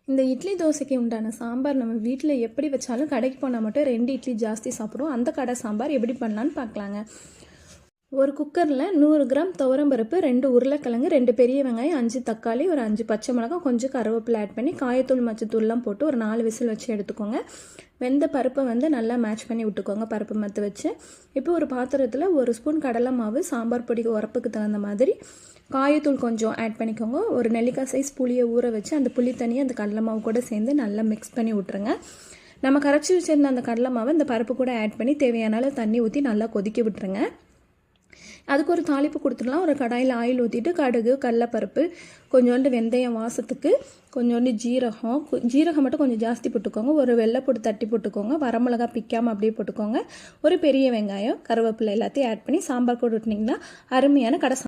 இந்த இட்லி தோசைக்கு உண்டான சாம்பார் நம்ம வீட்டில் எப்படி வச்சாலும் கடைக்கு போனால் மட்டும் 2 இட்லி ஜாஸ்தி சாப்பிடுவோம். அந்த கடை சாம்பார் எப்படி பண்ணலான்னு பார்க்கலாங்க. ஒரு குக்கரில் 100 கிராம் துவரம்பருப்பு, 2 உருளைக்கிழங்கு, 2 பெரிய வெங்காயம், 5 தக்காளி, ஒரு 5 பச்சை மிளகாய், கொஞ்சம் கருவேப்பிலை ஆட் பண்ணி காயத்தூள் மச்சத்தூள்லாம் போட்டு ஒரு 4 விசில் வச்சு எடுத்துக்கோங்க. வெந்த பருப்பை நல்லா மேட்ச் பண்ணி விட்டுக்கோங்க பருப்பு மற்ற வச்சு. இப்போ ஒரு பாத்திரத்தில் 1 ஸ்பூன் கடலை மாவு, சாம்பார் பொடி உரப்புக்கு தகுந்த மாதிரி, காயத்தூள் கொஞ்சம் ஆட் பண்ணிக்கோங்க. ஒரு நெல்லிக்காய் சைஸ் புளியை ஊற வச்சு அந்த புளி தண்ணியை அந்த கடலை மாவு கூட சேர்ந்து நல்லா மிக்ஸ் பண்ணி விட்ருங்க. நம்ம கரைச்சி வச்சுருந்த அந்த கடலை மாவை இந்த பருப்பு கூட ஆட் பண்ணி தேவையான அளவு தண்ணி ஊற்றி நல்லா கொதிக்க விட்டுருங்க. அதுக்கு ஒரு தாளிப்பு கொடுத்துடலாம். ஒரு கடாயில் ஆயில் ஊற்றிட்டு கடுகு, கடலைப்பருப்பு, கொஞ்சோண்டு வெந்தயம் வாசத்துக்கு, கொஞ்சோண்டு ஜீரகம் மட்டும் கொஞ்சம் ஜாஸ்தி போட்டுக்கோங்க. ஒரு வெள்ளைப்பூடு தட்டி போட்டுக்கோங்க. வரமிளகா பிக்காமல் அப்படியே போட்டுக்கோங்க. ஒரு பெரிய வெங்காயம், கருவேப்பிலை எல்லாத்தையும் ஆட் பண்ணி சாம்பார் போட்டு விட்டிங்கன்னா அருமையான கடை